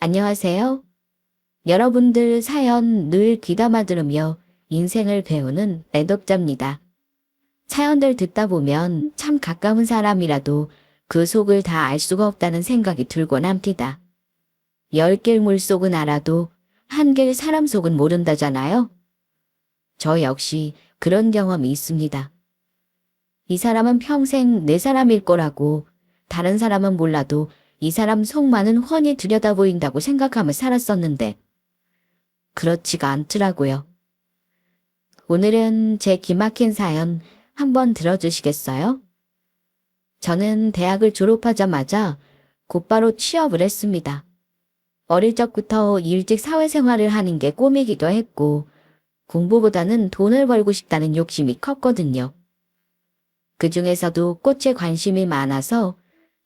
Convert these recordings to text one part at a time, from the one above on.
안녕하세요. 여러분들 사연 늘 귀담아 들으며 인생을 배우는 애독자입니다. 사연들 듣다 보면 참 가까운 사람이라도 그 속을 다 알 수가 없다는 생각이 들곤 합니다. 10길 물속은 알아도 1길 사람 속은 모른다잖아요. 저 역시 그런 경험이 있습니다. 이 사람은 평생 내 사람일 거라고, 다른 사람은 몰라도 이 사람 속만은 훤히 들여다보인다고 생각하며 살았었는데 그렇지가 않더라고요. 오늘은 제 기막힌 사연 한번 들어주시겠어요? 저는 대학을 졸업하자마자 곧바로 취업을 했습니다. 어릴 적부터 일찍 사회생활을 하는 게 꿈이기도 했고 공부보다는 돈을 벌고 싶다는 욕심이 컸거든요. 그 중에서도 꽃에 관심이 많아서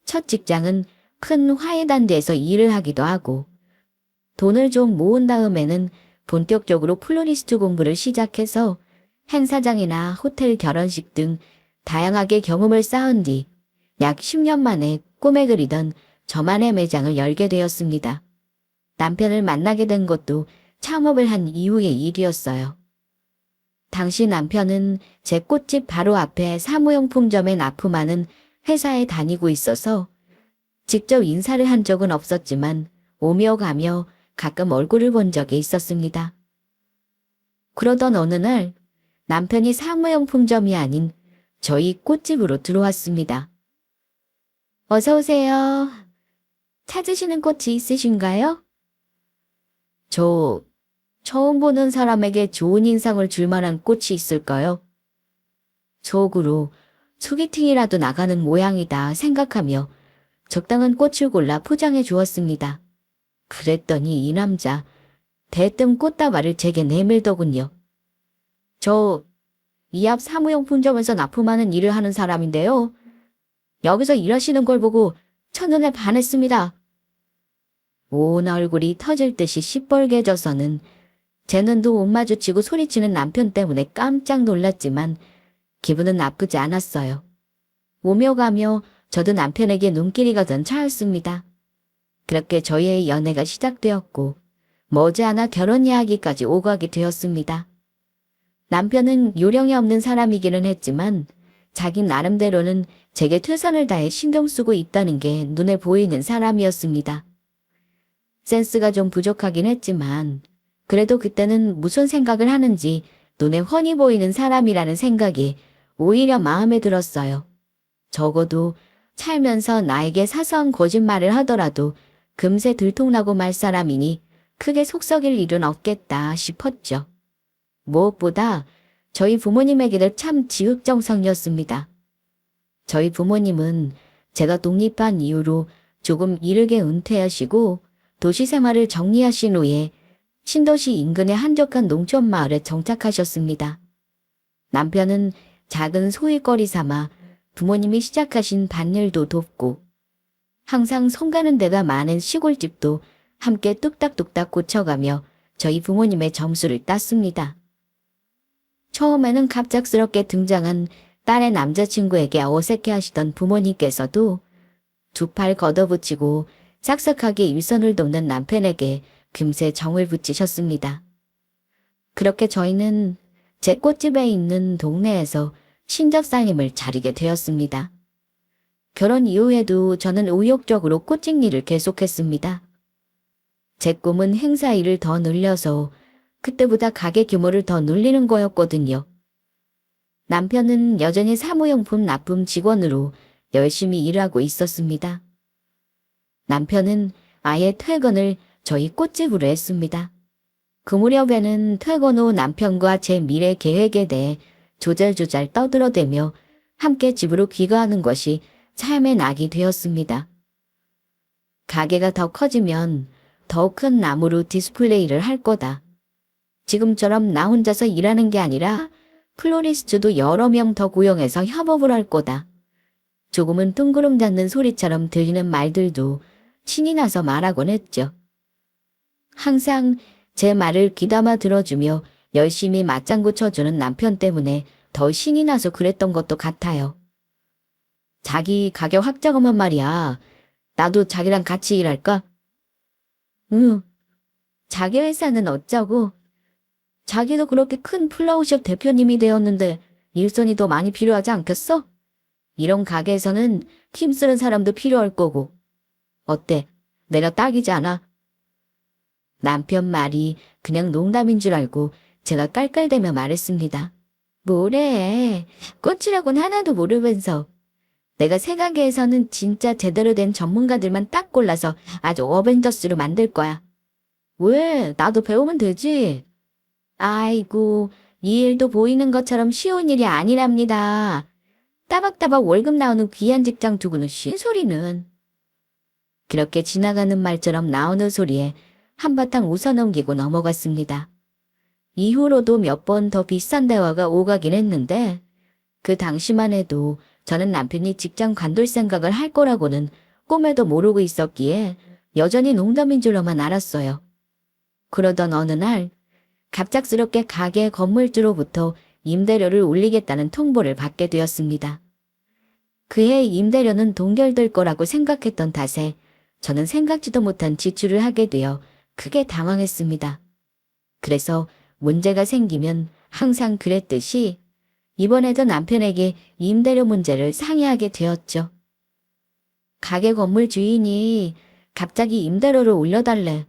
첫 직장은 큰 화훼단지에서 일을 하기도 하고 돈을 좀 모은 다음에는 본격적으로 플로리스트 공부를 시작해서 행사장이나 호텔 결혼식 등 다양하게 경험을 쌓은 뒤 약 10년 만에 꿈에 그리던 저만의 매장을 열게 되었습니다. 남편을 만나게 된 것도 창업을 한 이후의 일이었어요. 당시 남편은 제 꽃집 바로 앞에 사무용품점에 납품하는 회사에 다니고 있어서 직접 인사를 한 적은 없었지만 오며 가며 가끔 얼굴을 본 적이 있었습니다. 그러던 어느 날 남편이 사무용품점이 아닌 저희 꽃집으로 들어왔습니다. 어서 오세요. 찾으시는 꽃이 있으신가요? 저 처음 보는 사람에게 좋은 인상을 줄 만한 꽃이 있을까요? 속으로 소개팅이라도 나가는 모양이다 생각하며 적당한 꽃을 골라 포장해 주었습니다. 그랬더니 이 남자 대뜸 꽃다발을 제게 내밀더군요. 저 이 앞 사무용품점에서 납품하는 일을 하는 사람인데요. 여기서 일하시는 걸 보고 첫눈에 반했습니다. 온 얼굴이 터질 듯이 시뻘개져서는 제 눈도 못 마주치고 소리치는 남편 때문에 깜짝 놀랐지만 기분은 나쁘지 않았어요. 오며 가며 저도 남편에게 눈길이 가던 차였습니다. 그렇게 저희의 연애가 시작되었고 머지않아 결혼 이야기까지 오가게 되었습니다. 남편은 요령이 없는 사람이기는 했지만 자기 나름대로는 제게 최선을 다해 신경 쓰고 있다는 게 눈에 보이는 사람이었습니다. 센스가 좀 부족하긴 했지만 그래도 그때는 무슨 생각을 하는지 눈에 훤히 보이는 사람이라는 생각이 오히려 마음에 들었어요. 적어도 살면서 나에게 사소한 거짓말을 하더라도 금세 들통나고 말 사람이니 크게 속썩일 일은 없겠다 싶었죠. 무엇보다 저희 부모님에게도 참 지극정성이었습니다. 저희 부모님은 제가 독립한 이후로 조금 이르게 은퇴하시고 도시 생활을 정리하신 후에 신도시 인근의 한적한 농촌 마을에 정착하셨습니다. 남편은 작은 소일거리 삼아 부모님이 시작하신 밭일도 돕고 항상 손 가는 데가 많은 시골집도 함께 뚝딱뚝딱 고쳐가며 저희 부모님의 점수를 땄습니다. 처음에는 갑작스럽게 등장한 딸의 남자친구에게 어색해하시던 부모님께서도 두 팔 걷어붙이고 싹싹하게 일선을 돕는 남편에게 금세 정을 붙이셨습니다. 그렇게 저희는 제 꽃집에 있는 동네에서 신접사님을 차리게 되었습니다. 결혼 이후에도 저는 의욕적으로 꽃집 일을 계속했습니다. 제 꿈은 행사 일을 더 늘려서 그때보다 가게 규모를 더 늘리는 거였거든요. 남편은 여전히 사무용품 납품 직원으로 열심히 일하고 있었습니다. 남편은 아예 퇴근을 저희 꽃집으로 했습니다. 그 무렵에는 퇴근 후 남편과 제 미래 계획에 대해 조잘조잘 떠들어대며 함께 집으로 귀가하는 것이 삶의 낙이 되었습니다. 가게가 더 커지면 더 큰 나무로 디스플레이를 할 거다. 지금처럼 나 혼자서 일하는 게 아니라 플로리스트도 여러 명 더 고용해서 협업을 할 거다. 조금은 뜬구름 잡는 소리처럼 들리는 말들도 신이 나서 말하곤 했죠. 항상 제 말을 귀담아 들어주며 열심히 맞장구 쳐주는 남편 때문에 더 신이 나서 그랬던 것도 같아요. 자기 가격 확 적으면 말이야. 나도 자기랑 같이 일할까? 응, 자기 회사는 어쩌고? 자기도 그렇게 큰 플라워숍 대표님이 되었는데 일손이 더 많이 필요하지 않겠어? 이런 가게에서는 힘쓰는 사람도 필요할 거고. 어때? 내가 딱이지 않아? 남편 말이 그냥 농담인 줄 알고 제가 깔깔대며 말했습니다. 뭐래? 꽃이라고는 하나도 모르면서. 내가 생각에서는 진짜 제대로 된 전문가들만 딱 골라서 아주 어벤져스로 만들 거야. 왜? 나도 배우면 되지. 아이고, 이 일도 보이는 것처럼 쉬운 일이 아니랍니다. 따박따박 월급 나오는 귀한 직장 두고는 쉰소리는. 그렇게 지나가는 말처럼 나오는 소리에 한바탕 웃어넘기고 넘어갔습니다. 이후로도 몇 번 더 비싼 대화가 오가긴 했는데 그 당시만 해도 저는 남편이 직장 관둘 생각을 할 거라고는 꿈에도 모르고 있었기에 여전히 농담인 줄로만 알았어요. 그러던 어느 날 갑작스럽게 가게 건물주로부터 임대료를 올리겠다는 통보를 받게 되었습니다. 그해 임대료는 동결될 거라고 생각했던 탓에 저는 생각지도 못한 지출을 하게 되어 크게 당황했습니다. 그래서 문제가 생기면 항상 그랬듯이 이번에도 남편에게 임대료 문제를 상의하게 되었죠. 가게 건물 주인이 갑자기 임대료를 올려달래.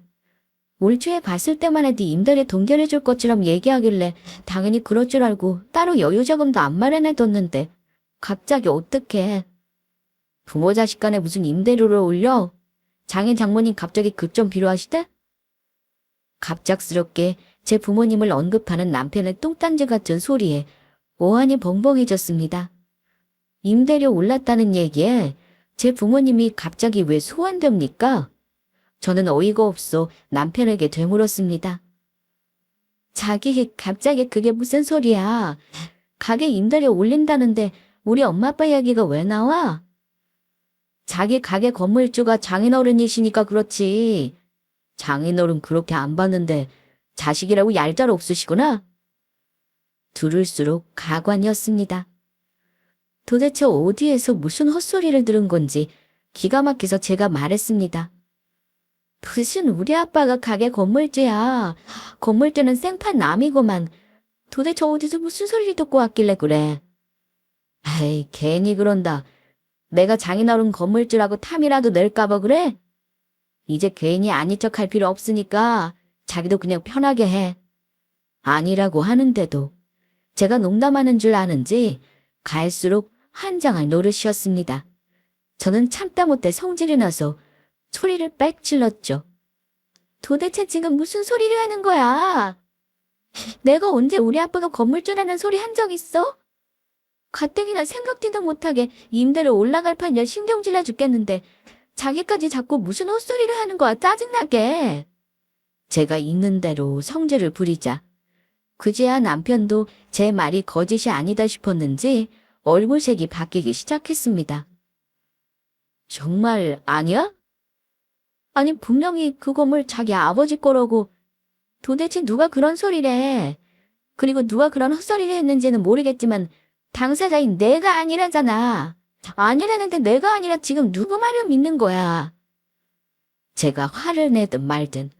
올 초에 봤을 때만 해도 임대료 동결해 줄 것처럼 얘기하길래 당연히 그럴 줄 알고 따로 여유 자금도 안 마련해뒀는데 갑자기 어떡해. 부모 자식 간에 무슨 임대료를 올려? 장인 장모님 갑자기 급 좀 필요하시대? 갑작스럽게 제 부모님을 언급하는 남편의 똥딴지 같은 소리에 오한이 벙벙해졌습니다. 임대료 올랐다는 얘기에 제 부모님이 갑자기 왜 소환됩니까? 저는 어이가 없어 남편에게 되물었습니다. 자기 갑자기 그게 무슨 소리야? 가게 임대료 올린다는데 우리 엄마 아빠 이야기가 왜 나와? 자기 가게 건물주가 장인어른이시니까 그렇지. 장인어른 그렇게 안 봤는데 자식이라고 얄짤 없으시구나. 들을수록 가관이었습니다. 도대체 어디에서 무슨 헛소리를 들은 건지 기가 막혀서 제가 말했습니다. 무슨 우리 아빠가 가게 건물주야. 건물주는 생판 남이고만. 도대체 어디서 무슨 소리를 듣고 왔길래 그래. 에이, 괜히 그런다. 내가 장인어른 건물주라고 탐이라도 낼까봐 그래? 이제 괜히 아닌 척 할 필요 없으니까 자기도 그냥 편하게 해. 아니라고 하는데도 제가 농담하는 줄 아는지 갈수록 한장할 노릇이었습니다. 저는 참다 못해 성질이 나서 소리를 빽 질렀죠. 도대체 지금 무슨 소리를 하는 거야? 내가 언제 우리 아빠가 건물주라는 소리 한 적 있어? 가뜩이나 생각지도 못하게 임대료 올라갈 판이라 신경질나 죽겠는데 자기까지 자꾸 무슨 헛소리를 하는 거야, 짜증나게. 제가 있는 대로 성질을 부리자 그제야 남편도 제 말이 거짓이 아니다 싶었는지 얼굴색이 바뀌기 시작했습니다. 정말 아니야? 아니 분명히 그 건물 자기 아버지 거라고. 도대체 누가 그런 소리래. 그리고 누가 그런 헛소리를 했는지는 모르겠지만 당사자인 내가 아니라잖아. 아니라는데 내가 아니라 지금 누구 말을 믿는 거야. 제가 화를 내든 말든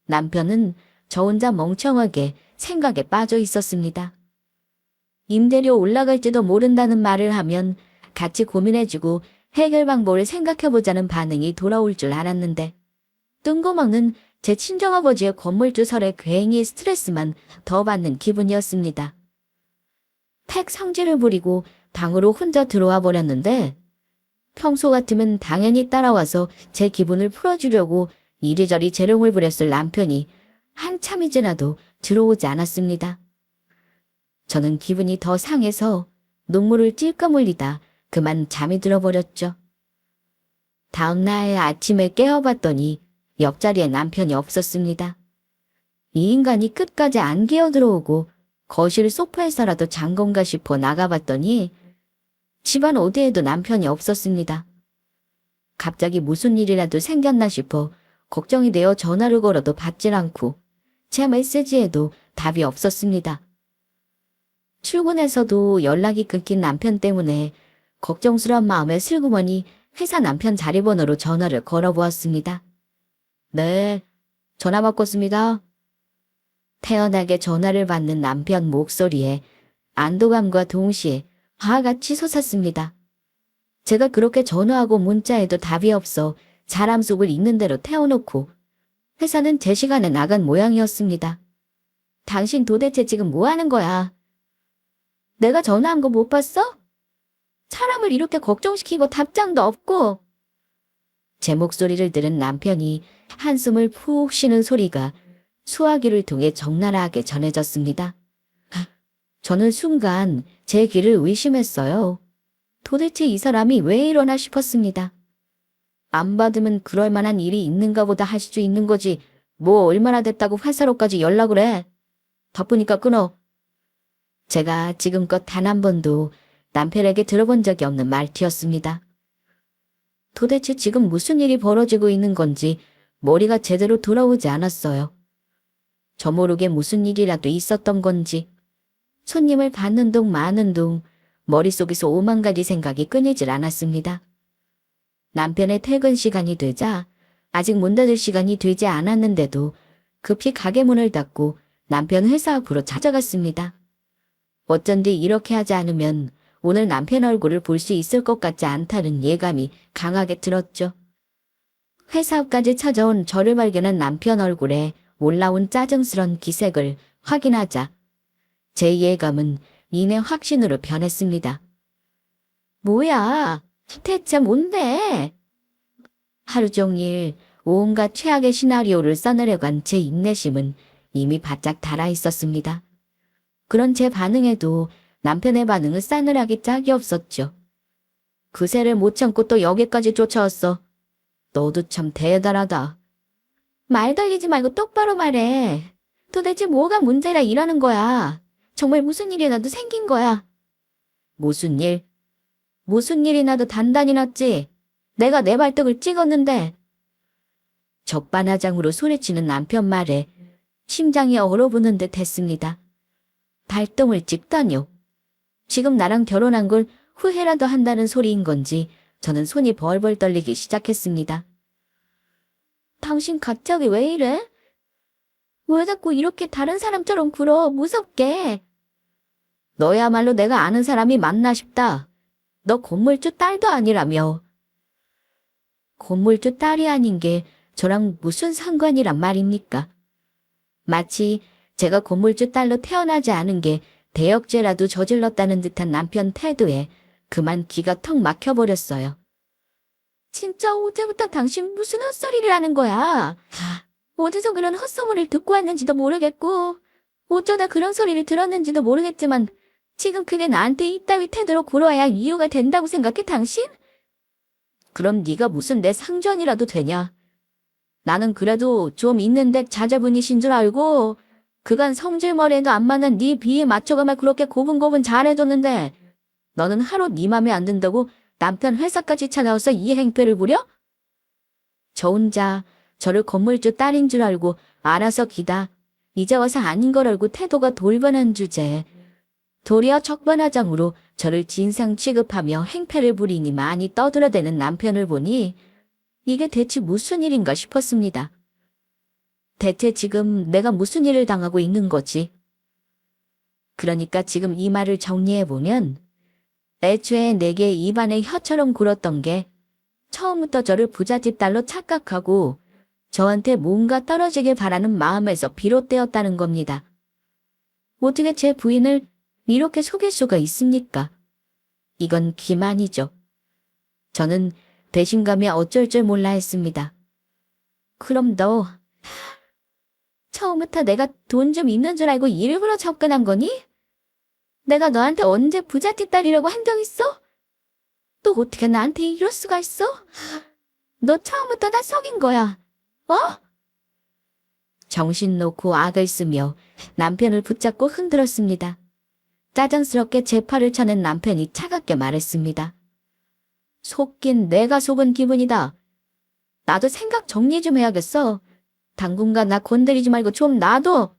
남편은 저 혼자 멍청하게 생각에 빠져 있었습니다. 임대료 올라갈지도 모른다는 말을 하면 같이 고민해주고 해결 방법을 생각해보자는 반응이 돌아올 줄 알았는데 뜬금없는 제 친정아버지의 건물주 설에 괜히 스트레스만 더 받는 기분이었습니다. 팩 성질을 부리고 방으로 혼자 들어와 버렸는데 평소 같으면 당연히 따라와서 제 기분을 풀어주려고 이리저리 재롱을 부렸을 남편이 한참이 지나도 들어오지 않았습니다. 저는 기분이 더 상해서 눈물을 찔끔 흘리다 그만 잠이 들어버렸죠. 다음날 아침에 깨어봤더니 옆자리에 남편이 없었습니다. 이 인간이 끝까지 안 기어들어오고 거실 소파에서라도 잔 건가 싶어 나가봤더니 집안 어디에도 남편이 없었습니다. 갑자기 무슨 일이라도 생겼나 싶어 걱정이 되어 전화를 걸어도 받질 않고 제 메시지에도 답이 없었습니다. 출근해서도 연락이 끊긴 남편 때문에 걱정스러운 마음에 슬그머니 회사 남편 자리번호로 전화를 걸어보았습니다. 네, 전화 바꿨습니다. 태연하게 전화를 받는 남편 목소리에 안도감과 동시에 화가 치솟았습니다. 제가 그렇게 전화하고 문자해도 답이 없어 사람 속을 있는 대로 태워놓고 회사는 제 시간에 나간 모양이었습니다. 당신 도대체 지금 뭐 하는 거야? 내가 전화한 거 못 봤어? 사람을 이렇게 걱정시키고 답장도 없고. 제 목소리를 들은 남편이 한숨을 푹 쉬는 소리가 수화기를 통해 적나라하게 전해졌습니다. 저는 순간 제 귀를 의심했어요. 도대체 이 사람이 왜 이러나 싶었습니다. 안 받으면 그럴 만한 일이 있는가 보다 할 수 있는 거지. 뭐 얼마나 됐다고 회사로까지 연락을 해. 바쁘니까 끊어. 제가 지금껏 단 한 번도 남편에게 들어본 적이 없는 말투였습니다. 도대체 지금 무슨 일이 벌어지고 있는 건지 머리가 제대로 돌아오지 않았어요. 저 모르게 무슨 일이라도 있었던 건지 손님을 받는 동 마는 동 머릿속에서 오만 가지 생각이 끊이질 않았습니다. 남편의 퇴근 시간이 되자 아직 문 닫을 시간이 되지 않았는데도 급히 가게 문을 닫고 남편 회사 앞으로 찾아갔습니다. 어쩐지 이렇게 하지 않으면 오늘 남편 얼굴을 볼 수 있을 것 같지 않다는 예감이 강하게 들었죠. 회사 앞까지 찾아온 저를 발견한 남편 얼굴에 올라온 짜증스런 기색을 확인하자 제 예감은 이내 확신으로 변했습니다. 뭐야? 대체 뭔데? 하루 종일 온갖 최악의 시나리오를 써내려간 제 인내심은 이미 바짝 달아 있었습니다. 그런 제 반응에도 남편의 반응은 싸늘하기 짝이 없었죠. 그새를 못 참고 또 여기까지 쫓아왔어. 너도 참 대단하다. 말 돌리지 말고 똑바로 말해. 도대체 뭐가 문제라 이러는 거야. 정말 무슨 일이라도 생긴 거야. 무슨 일? 무슨 일이 나도 단단히 났지. 내가 내 발등을 찍었는데. 적반하장으로 소리치는 남편 말에 심장이 얼어붙는 듯 했습니다. 발등을 찍다뇨. 지금 나랑 결혼한 걸 후회라도 한다는 소리인 건지 저는 손이 벌벌 떨리기 시작했습니다. 당신 갑자기 왜 이래? 왜 자꾸 이렇게 다른 사람처럼 굴어 무섭게. 너야말로 내가 아는 사람이 맞나 싶다. 너 건물주 딸도 아니라며. 건물주 딸이 아닌 게 저랑 무슨 상관이란 말입니까? 마치 제가 건물주 딸로 태어나지 않은 게 대역죄라도 저질렀다는 듯한 남편 태도에 그만 기가 턱 막혀버렸어요. 진짜 어제부터 당신 무슨 헛소리를 하는 거야? 어디서 그런 헛소문을 듣고 왔는지도 모르겠고 어쩌다 그런 소리를 들었는지도 모르겠지만 지금 그게 나한테 이따위 태도로 굴어야 이유가 된다고 생각해 당신? 그럼 네가 무슨 내 상전이라도 되냐? 나는 그래도 좀 있는데 자제분이신 줄 알고 그간 성질머리에도 안 맞는 네 비에 맞춰가며 그렇게 고분고분 잘해줬는데 너는 하루 네 맘에 안 든다고 남편 회사까지 찾아와서 이 행패를 부려? 저 혼자 저를 건물주 딸인 줄 알고 알아서 기다. 이제 와서 아닌 걸 알고 태도가 돌변한 주제에 도리어 적반하장으로 저를 진상 취급하며 행패를 부리니 많이 떠들어대는 남편을 보니 이게 대체 무슨 일인가 싶었습니다. 대체 지금 내가 무슨 일을 당하고 있는 거지? 그러니까 지금 이 말을 정리해보면 애초에 내게 입안에 혀처럼 굴었던 게 처음부터 저를 부잣집 딸로 착각하고 저한테 뭔가 떨어지길 바라는 마음에서 비롯되었다는 겁니다. 어떻게 제 부인을 이렇게 속일 수가 있습니까? 이건 기만이죠. 저는 배신감이 어쩔 줄 몰라 했습니다. 그럼 너 처음부터 내가 돈 좀 있는 줄 알고 일부러 접근한 거니? 내가 너한테 언제 부잣집 딸이라고 한 적 있어? 또 어떻게 나한테 이럴 수가 있어? 너 처음부터 나 속인 거야. 어? 정신 놓고 악을 쓰며 남편을 붙잡고 흔들었습니다. 짜증스럽게 제 팔을 쳐낸 남편이 차갑게 말했습니다. 속긴 내가 속은 기분이다. 나도 생각 정리 좀 해야겠어. 당분간 나 건드리지 말고 좀 놔둬.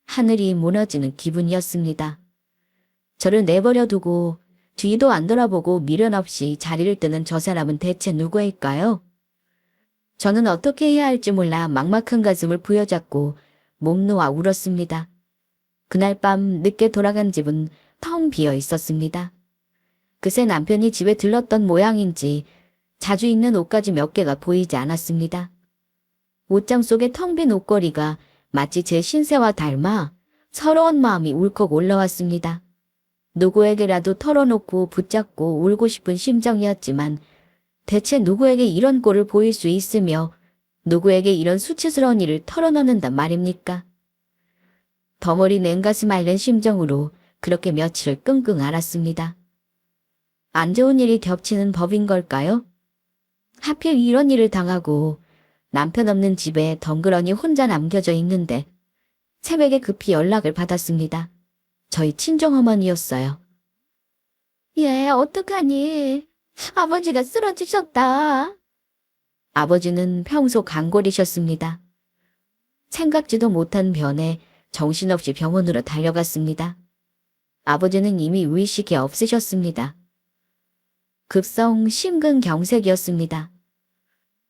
하늘이 무너지는 기분이었습니다. 저를 내버려 두고 뒤도 안 돌아보고 미련 없이 자리를 뜨는 저 사람은 대체 누구일까요? 저는 어떻게 해야 할지 몰라 막막한 가슴을 부여잡고 몸 놓아 울었습니다. 그날 밤 늦게 돌아간 집은 텅 비어 있었습니다. 그새 남편이 집에 들렀던 모양인지 자주 입는 옷가지 몇 개가 보이지 않았습니다. 옷장 속의 텅 빈 옷걸이가 마치 제 신세와 닮아 서러운 마음이 울컥 올라왔습니다. 누구에게라도 털어놓고 붙잡고 울고 싶은 심정이었지만 대체 누구에게 이런 꼴을 보일 수 있으며 누구에게 이런 수치스러운 일을 털어놓는단 말입니까? 덩어리 냉가슴 앓는 심정으로 그렇게 며칠을 끙끙 앓았습니다. 안 좋은 일이 겹치는 법인 걸까요? 하필 이런 일을 당하고 남편 없는 집에 덩그러니 혼자 남겨져 있는데 새벽에 급히 연락을 받았습니다. 저희 친정어머니였어요. 얘 어떡하니? 아버지가 쓰러지셨다. 아버지는 평소 강골이셨습니다. 생각지도 못한 변에 정신없이 병원으로 달려갔습니다. 아버지는 이미 의식이 없으셨습니다. 급성 심근경색이었습니다.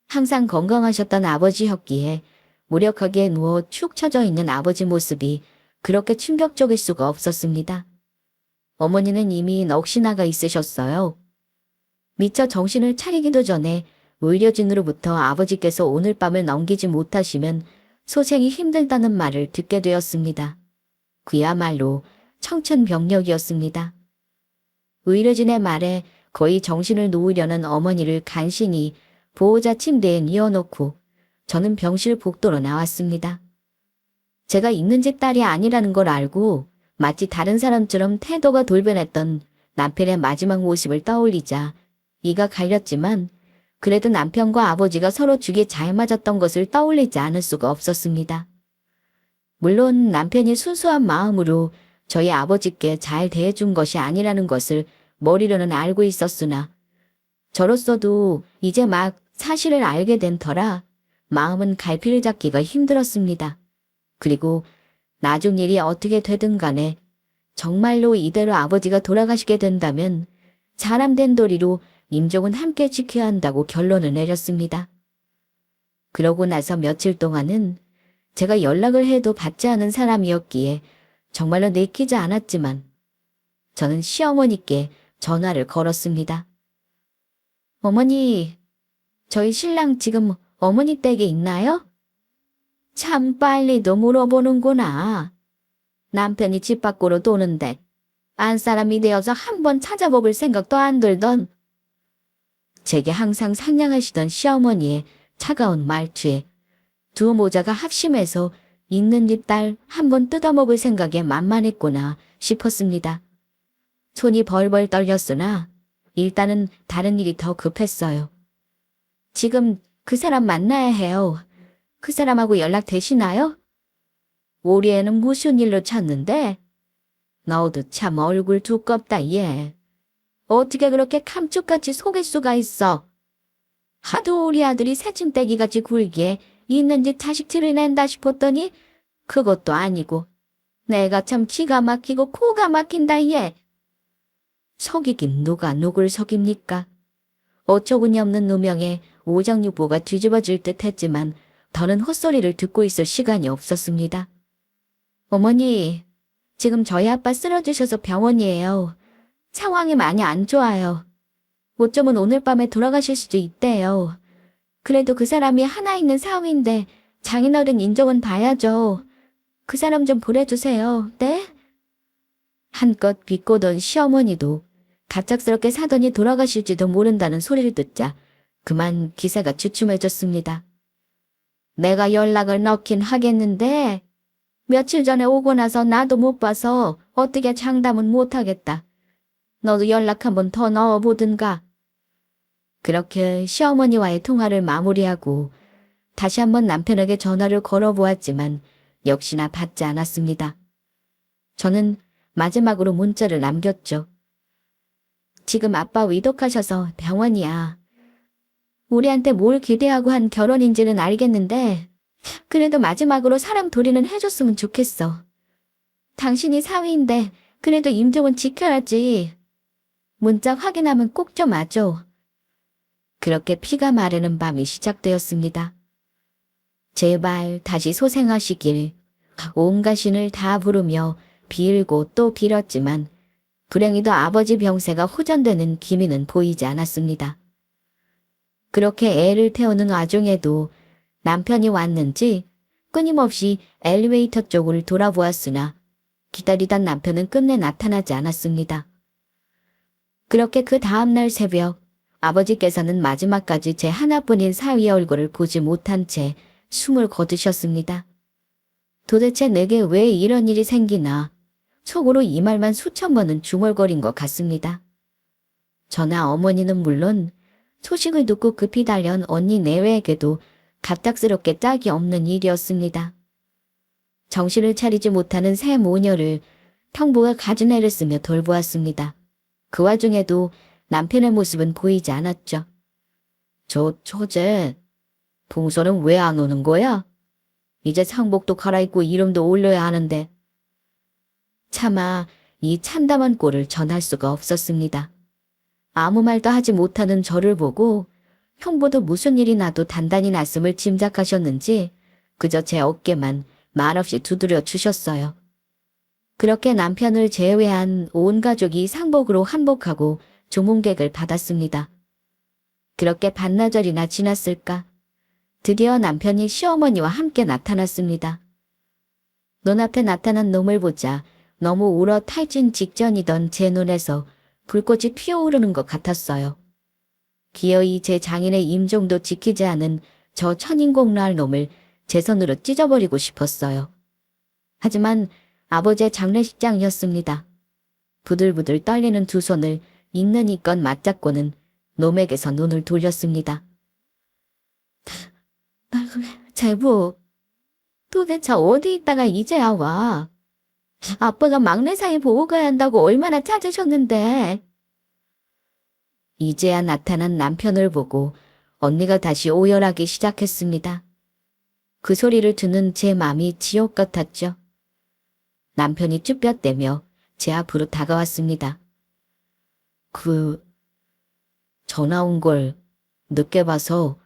항상 건강하셨던 아버지였기에 무력하게 누워 축 처져 있는 아버지 모습이 그렇게 충격적일 수가 없었습니다. 어머니는 이미 넋이 나가 있으셨어요. 미처 정신을 차리기도 전에 의료진으로부터 아버지께서 오늘 밤을 넘기지 못하시면 소생이 힘들다는 말을 듣게 되었습니다. 그야말로 청천벽력이었습니다. 의료진의 말에 거의 정신을 놓으려는 어머니를 간신히 보호자 침대에 뉘어놓고 저는 병실 복도로 나왔습니다. 제가 있는 집 딸이 아니라는 걸 알고 마치 다른 사람처럼 태도가 돌변했던 남편의 마지막 모습을 떠올리자 이가 갈렸지만 그래도 남편과 아버지가 서로 죽이 잘 맞았던 것을 떠올리지 않을 수가 없었습니다. 물론 남편이 순수한 마음으로 저희 아버지께 잘 대해준 것이 아니라는 것을 머리로는 알고 있었으나 저로서도 이제 막 사실을 알게 된 터라 마음은 갈피를 잡기가 힘들었습니다. 그리고 나중 일이 어떻게 되든 간에 정말로 이대로 아버지가 돌아가시게 된다면 사람된 도리로 임종은 함께 지켜야 한다고 결론을 내렸습니다. 그러고 나서 며칠 동안은 제가 연락을 해도 받지 않은 사람이었기에 정말로 내키지 않았지만 저는 시어머니께 전화를 걸었습니다. 어머니, 저희 신랑 지금 어머니 댁에 있나요? 참 빨리도 물어보는구나. 남편이 집 밖으로 도는데 안 사람이 되어서 한번 찾아볼 생각도 안 들던. 제게 항상 상냥하시던 시어머니의 차가운 말투에 두 모자가 합심해서 있는 집 딸 한번 뜯어먹을 생각에 만만했구나 싶었습니다. 손이 벌벌 떨렸으나 일단은 다른 일이 더 급했어요. 지금 그 사람 만나야 해요. 그 사람하고 연락 되시나요? 우리 애는 무슨 일로 찾는데? 너도 참 얼굴 두껍다 얘. 어떻게 그렇게 감쪽같이 속일 수가 있어? 하도 우리 아들이 새침대기같이 굴기에 있는 집 자식 들이낸다 싶었더니 그것도 아니고 내가 참 기가 막히고 코가 막힌다 얘. 속이긴 누가 누굴 속입니까? 어처구니 없는 누명에 오장육부가 뒤집어질 듯 했지만 더는 헛소리를 듣고 있을 시간이 없었습니다. 어머니, 지금 저희 아빠 쓰러지셔서 병원이에요. 상황이 많이 안 좋아요. 어쩌면 오늘 밤에 돌아가실 수도 있대요. 그래도 그 사람이 하나 있는 사위인데 장인어른 인정은 봐야죠. 그 사람 좀 보내주세요. 네? 한껏 비꼬던 시어머니도 갑작스럽게 사돈이 돌아가실지도 모른다는 소리를 듣자 그만 기세가 주춤해졌습니다. 내가 연락을 넣긴 하겠는데 며칠 전에 오고 나서 나도 못 봐서 어떻게 장담은 못하겠다. 너도 연락 한번 더 넣어보든가. 그렇게 시어머니와의 통화를 마무리하고 다시 한번 남편에게 전화를 걸어보았지만 역시나 받지 않았습니다. 저는 마지막으로 문자를 남겼죠. 지금 아빠 위독하셔서 병원이야. 우리한테 뭘 기대하고 한 결혼인지는 알겠는데 그래도 마지막으로 사람 도리는 해줬으면 좋겠어. 당신이 사위인데 그래도 임종은 지켜야지. 문자 확인하면 꼭 좀 와줘. 그렇게 피가 마르는 밤이 시작되었습니다. 제발 다시 소생하시길. 온갖 신을 다 부르며 빌고 또 빌었지만 불행히도 아버지 병세가 호전되는 기미는 보이지 않았습니다. 그렇게 애를 태우는 와중에도 남편이 왔는지 끊임없이 엘리베이터 쪽을 돌아보았으나 기다리던 남편은 끝내 나타나지 않았습니다. 그렇게 그 다음날 새벽 아버지께서는 마지막까지 제 하나뿐인 사위의 얼굴을 보지 못한 채 숨을 거두셨습니다. 도대체 내게 왜 이런 일이 생기나 속으로 이 말만 수천 번은 중얼거린 것 같습니다. 저나 어머니는 물론 소식을 듣고 급히 달려온 언니 내외에게도 갑작스럽게 짝이 없는 일이었습니다. 정신을 차리지 못하는 새 모녀를 형부가 가진애를 쓰며 돌보았습니다. 그 와중에도 남편의 모습은 보이지 않았죠. 저 처제, 동서는 왜 안 오는 거야? 이제 상복도 갈아입고 이름도 올려야 하는데. 차마 이 참담한 꼴을 전할 수가 없었습니다. 아무 말도 하지 못하는 저를 보고 형부도 무슨 일이 나도 단단히 났음을 짐작하셨는지 그저 제 어깨만 말없이 두드려 주셨어요. 그렇게 남편을 제외한 온 가족이 상복으로 한복하고 조문객을 받았습니다. 그렇게 반나절이나 지났을까? 드디어 남편이 시어머니와 함께 나타났습니다. 눈앞에 나타난 놈을 보자 너무 울어 탈진 직전이던 제 눈에서 불꽃이 피어오르는 것 같았어요. 기어이 제 장인의 임종도 지키지 않은 저 천인공노할 놈을 제 손으로 찢어버리고 싶었어요. 하지만 아버지의 장례식장이었습니다. 부들부들 떨리는 두 손을 있는 이껏 맞잡고는 놈에게서 눈을 돌렸습니다. 제부, 도대체 어디 있다가 이제야 와? 아빠가 막내 사이 보고 가야 한다고 얼마나 찾으셨는데. 이제야 나타난 남편을 보고 언니가 다시 오열하기 시작했습니다. 그 소리를 듣는 제 마음이 지옥 같았죠. 남편이 쭈뼛대며 제 앞으로 다가왔습니다. 전화 온 걸 늦게 봐서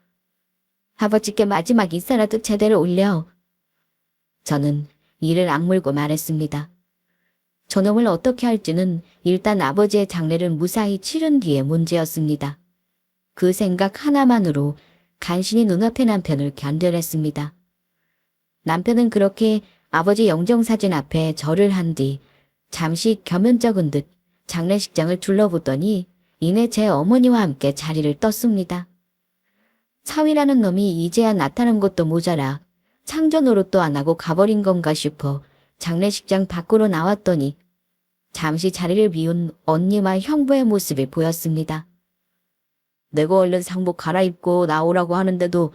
아버지께 마지막 인사라도 제대로 올려. 저는 이를 악물고 말했습니다. 저놈을 어떻게 할지는 일단 아버지의 장례를 무사히 치른 뒤의 문제였습니다. 그 생각 하나만으로 간신히 눈앞의 남편을 견뎌냈습니다. 남편은 그렇게 아버지 영정사진 앞에 절을 한 뒤 잠시 겸연쩍은 듯 장례식장을 둘러보더니 이내 제 어머니와 함께 자리를 떴습니다. 사위라는 놈이 이제야 나타난 것도 모자라 창조 노릇도 안 하고 가버린 건가 싶어 장례식장 밖으로 나왔더니 잠시 자리를 비운 언니와 형부의 모습이 보였습니다. 내가 얼른 상복 갈아입고 나오라고 하는데도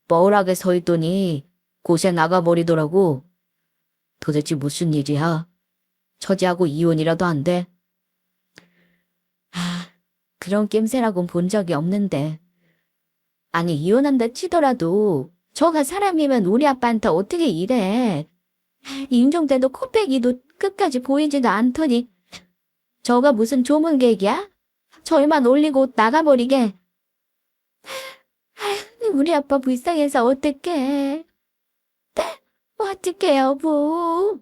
뻘하게 서 있더니 곳에 나가버리더라고. 도대체 무슨 일이야? 처제하고 이혼이라도 안 돼? 그런 낌새라곤 본 적이 없는데. 아니 이혼한다 치더라도 저가 사람이면 우리 아빠한테 어떻게 이래. 임종 때도 코빼기도 끝까지 보이지도 않더니 저가 무슨 조문객이야? 절만 올리고 나가버리게. 우리 아빠 불쌍해서 어떡해. 어떡해 여보.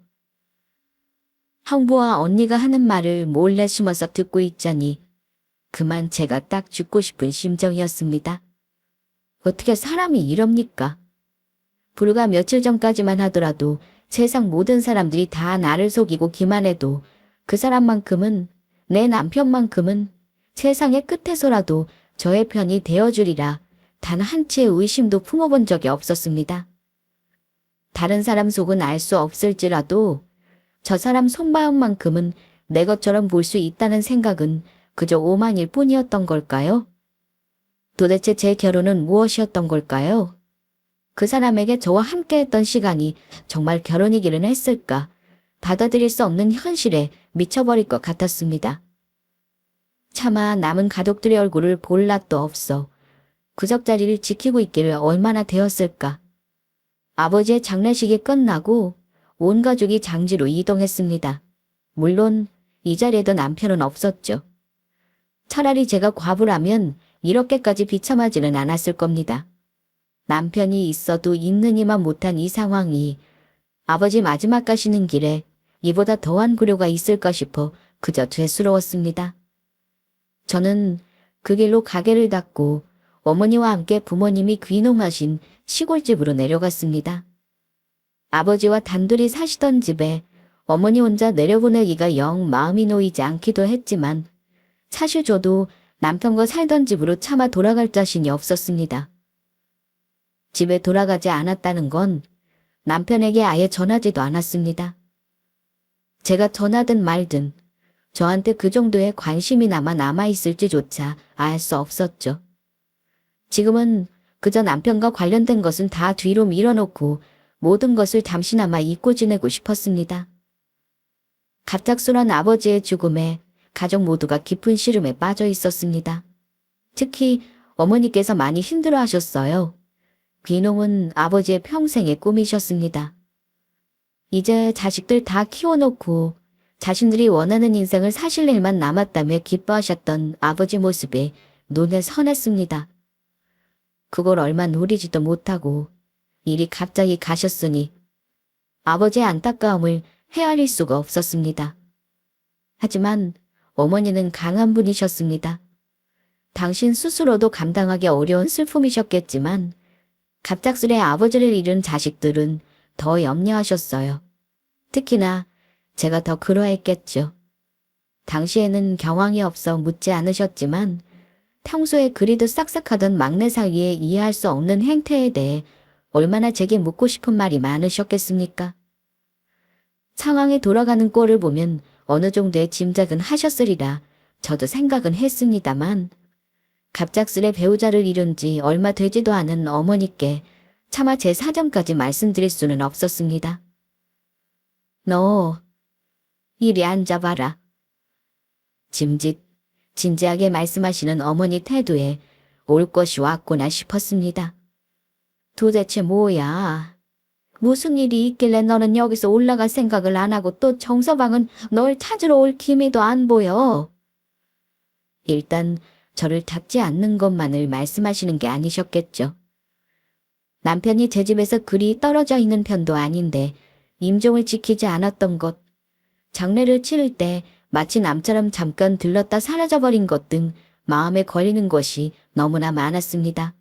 형부와 언니가 하는 말을 몰래 숨어서 듣고 있자니 그만 제가 딱 죽고 싶은 심정이었습니다. 어떻게 사람이 이럽니까? 불과 며칠 전까지만 하더라도 세상 모든 사람들이 다 나를 속이고 기만해도 그 사람만큼은, 내 남편만큼은 세상의 끝에서라도 저의 편이 되어주리라 단 한치의 의심도 품어본 적이 없었습니다. 다른 사람 속은 알 수 없을지라도 저 사람 속마음만큼은 내 것처럼 볼 수 있다는 생각은 그저 오만일 뿐이었던 걸까요? 도대체 제 결혼은 무엇이었던 걸까요? 그 사람에게 저와 함께했던 시간이 정말 결혼이기는 했을까? 받아들일 수 없는 현실에 미쳐버릴 것 같았습니다. 차마 남은 가족들의 얼굴을 볼 낯도 없어 구석자리를 지키고 있기를 얼마나 되었을까? 아버지의 장례식이 끝나고 온 가족이 장지로 이동했습니다. 물론 이 자리에도 남편은 없었죠. 차라리 제가 과부라면 이렇게까지 비참하지는 않았을 겁니다. 남편이 있어도 있느니만 못한 이 상황이 아버지 마지막 가시는 길에 이보다 더한 고려가 있을까 싶어 그저 죄스러웠습니다. 저는 그 길로 가게를 닫고 어머니와 함께 부모님이 귀농하신 시골집으로 내려갔습니다. 아버지와 단둘이 사시던 집에 어머니 혼자 내려보내기가 영 마음이 놓이지 않기도 했지만 사실 저도 남편과 살던 집으로 차마 돌아갈 자신이 없었습니다. 집에 돌아가지 않았다는 건 남편에게 아예 전하지도 않았습니다. 제가 전하든 말든 저한테 그 정도의 관심이 남아있을지조차 알 수 없었죠. 지금은 그저 남편과 관련된 것은 다 뒤로 밀어놓고 모든 것을 잠시나마 잊고 지내고 싶었습니다. 갑작스런 아버지의 죽음에 가족 모두가 깊은 시름에 빠져 있었습니다. 특히 어머니께서 많이 힘들어하셨어요. 귀농은 아버지의 평생의 꿈이셨습니다. 이제 자식들 다 키워놓고 자신들이 원하는 인생을 사실 일만 남았다며 기뻐하셨던 아버지 모습이 눈에 선했습니다. 그걸 얼마 노리지도 못하고 일이 갑자기 가셨으니 아버지의 안타까움을 헤아릴 수가 없었습니다. 하지만 어머니는 강한 분이셨습니다. 당신 스스로도 감당하기 어려운 슬픔이셨겠지만 갑작스레 아버지를 잃은 자식들은 더 염려하셨어요. 특히나 제가 더 그러했겠죠. 당시에는 경황이 없어 묻지 않으셨지만 평소에 그리도 싹싹하던 막내 사이에 이해할 수 없는 행태에 대해 얼마나 제게 묻고 싶은 말이 많으셨겠습니까? 상황이 돌아가는 꼴을 보면 어느 정도의 짐작은 하셨으리라 저도 생각은 했습니다만 갑작스레 배우자를 잃은 지 얼마 되지도 않은 어머니께 차마 제 사정까지 말씀드릴 수는 없었습니다. 너 이리 앉아봐라. 진지하게 말씀하시는 어머니 태도에 올 것이 왔구나 싶었습니다. 도대체 뭐야? 무슨 일이 있길래 너는 여기서 올라갈 생각을 안 하고 또 정서방은 널 찾으러 올 기미도 안 보여. 일단 저를 닫지 않는 것만을 말씀하시는 게 아니셨겠죠. 남편이 제 집에서 그리 떨어져 있는 편도 아닌데 임종을 지키지 않았던 것, 장례를 치를 때 마치 남처럼 잠깐 들렀다 사라져버린 것 등 마음에 걸리는 것이 너무나 많았습니다.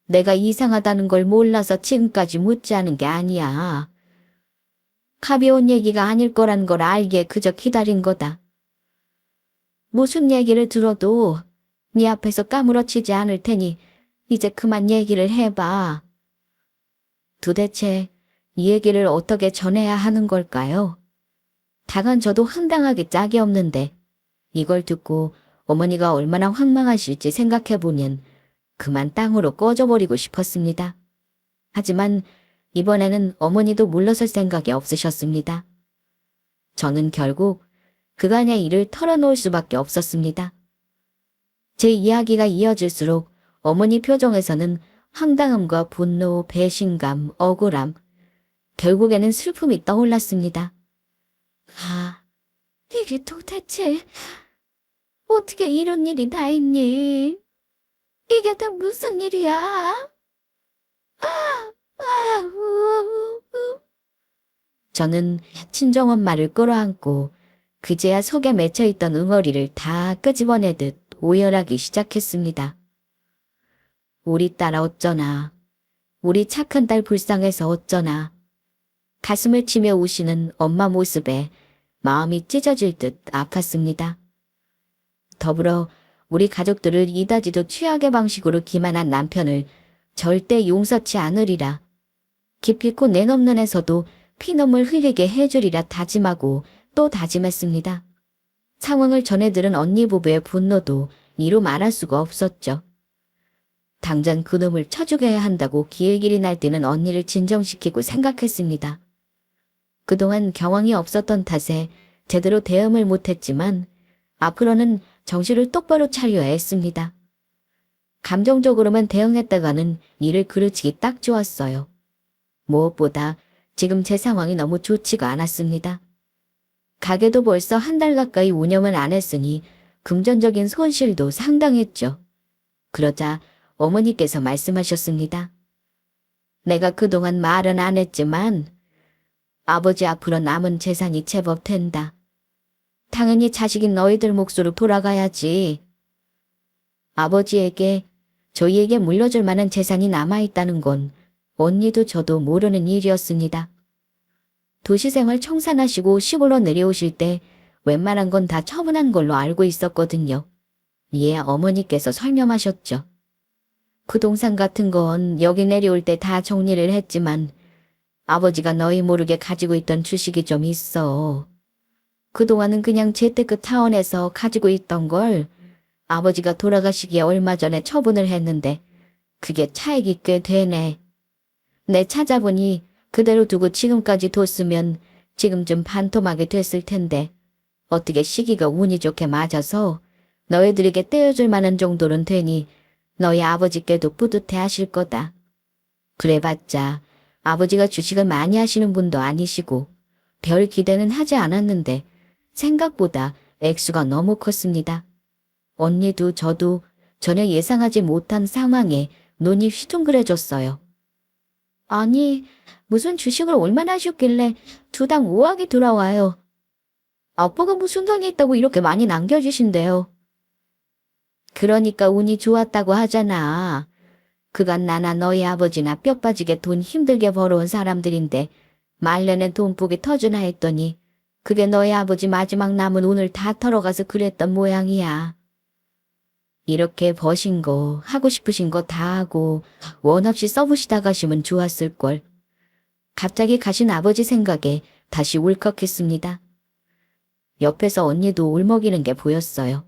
내가 이상하다는 걸 몰라서 지금까지 묻지 않은 게 아니야. 가벼운 얘기가 아닐 거란 걸 알기에 그저 기다린 거다. 무슨 얘기를 들어도 네 앞에서 까무러치지 않을 테니 이제 그만 얘기를 해봐. 도대체 이 얘기를 어떻게 전해야 하는 걸까요? 다간 저도 황당하게 짝이 없는데 이걸 듣고 어머니가 얼마나 황망하실지 생각해보면 그만 땅으로 꺼져버리고 싶었습니다. 하지만 이번에는 어머니도 물러설 생각이 없으셨습니다. 저는 결국 그간의 일을 털어놓을 수밖에 없었습니다. 제 이야기가 이어질수록 어머니 표정에서는 황당함과 분노, 배신감, 억울함, 결국에는 슬픔이 떠올랐습니다. 이게 도대체 어떻게 이런 일이 다 있니? 이게 다 무슨 일이야? 저는 친정엄마를 끌어안고 그제야 속에 맺혀있던 응어리를 다 끄집어내듯 오열하기 시작했습니다. 우리 딸아 어쩌나, 우리 착한 딸 불쌍해서 어쩌나, 가슴을 치며 우시는 엄마 모습에 마음이 찢어질 듯 아팠습니다. 더불어 우리 가족들을 이다지도 최악의 방식으로 기만한 남편을 절대 용서치 않으리라. 기필코 내 넘눈에서도 피눈물 흘리게 해주리라 다짐하고 또 다짐했습니다. 상황을 전해들은 언니 부부의 분노도 이루 말할 수가 없었죠. 당장 그놈을 쳐 죽여야 한다고 기일길이 날뛰는 언니를 진정시키고 생각했습니다. 그동안 경황이 없었던 탓에 제대로 대응을 못했지만 앞으로는 정신을 똑바로 차려야 했습니다. 감정적으로만 대응했다가는 일을 그르치기 딱 좋았어요. 무엇보다 지금 제 상황이 너무 좋지가 않았습니다. 가게도 벌써 한 달 가까이 운영을 안 했으니 금전적인 손실도 상당했죠. 그러자 어머니께서 말씀하셨습니다. 내가 그동안 말은 안 했지만 아버지 앞으로 남은 재산이 제법 된다. 당연히 자식인 너희들 몫으로 돌아가야지. 아버지에게 저희에게 물려줄 만한 재산이 남아있다는 건 언니도 저도 모르는 일이었습니다. 도시생활 청산하시고 시골로 내려오실 때 웬만한 건 다 처분한 걸로 알고 있었거든요. 이에 어머니께서 설명하셨죠. 부동산 같은 건 여기 내려올 때 다 정리를 했지만 아버지가 너희 모르게 가지고 있던 주식이 좀 있어. 그동안은 그냥 재테크 차원에서 가지고 있던 걸 아버지가 돌아가시기에 얼마 전에 처분을 했는데 그게 차익이 꽤 되네. 내 찾아보니 그대로 두고 지금까지 뒀으면 지금쯤 반토막이 됐을 텐데 어떻게 시기가 운이 좋게 맞아서 너희들에게 떼어줄 만한 정도는 되니 너희 아버지께도 뿌듯해 하실 거다. 그래봤자 아버지가 주식을 많이 하시는 분도 아니시고 별 기대는 하지 않았는데 생각보다 액수가 너무 컸습니다. 언니도 저도 전혀 예상하지 못한 상황에 눈이 휘둥그레졌어요. 아니, 무슨 주식을 얼마나 하셨길래 두당 5억이 돌아와요. 아빠가 무슨 돈이 있다고 이렇게 많이 남겨주신대요. 그러니까 운이 좋았다고 하잖아. 그간 나나 너희 아버지나 뼈 빠지게 돈 힘들게 벌어온 사람들인데 말년엔 돈복이 터주나 했더니 그게 너희 아버지 마지막 남은 운을 다 털어가서 그랬던 모양이야. 이렇게 버신 거, 하고 싶으신 거 다 하고 원 없이 써보시다 가시면 좋았을걸. 갑자기 가신 아버지 생각에 다시 울컥했습니다. 옆에서 언니도 울먹이는 게 보였어요.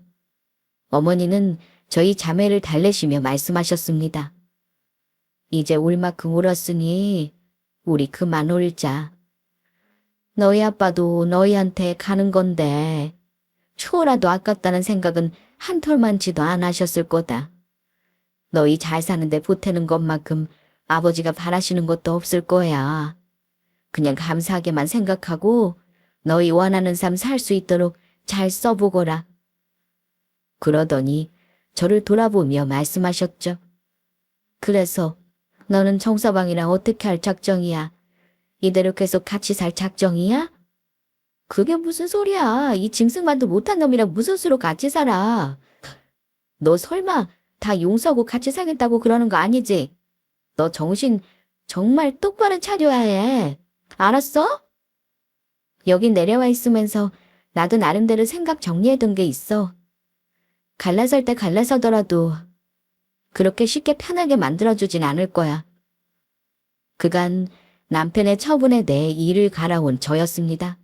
어머니는 저희 자매를 달래시며 말씀하셨습니다. 이제 울 만큼 울었으니 우리 그만 울자. 너희 아빠도 너희한테 가는 건데 추호라도 아깝다는 생각은 한 털만치도 안 하셨을 거다. 너희 잘 사는데 보태는 것만큼 아버지가 바라시는 것도 없을 거야. 그냥 감사하게만 생각하고 너희 원하는 삶 살 수 있도록 잘 써보거라. 그러더니 저를 돌아보며 말씀하셨죠. 그래서 너는 정서방이랑 어떻게 할 작정이야? 이대로 계속 같이 살 작정이야? 그게 무슨 소리야. 이 짐승만도 못한 놈이랑 무슨 수로 같이 살아. 너 설마 다 용서하고 같이 살겠다고 그러는 거 아니지? 너 정신 정말 똑바로 차려야 해. 알았어? 여기 내려와 있으면서 나도 나름대로 생각 정리해둔 게 있어. 갈라설 때 갈라서더라도 그렇게 쉽게 편하게 만들어주진 않을 거야. 그간 남편의 처분에 대해 이를 갈아온 저였습니다.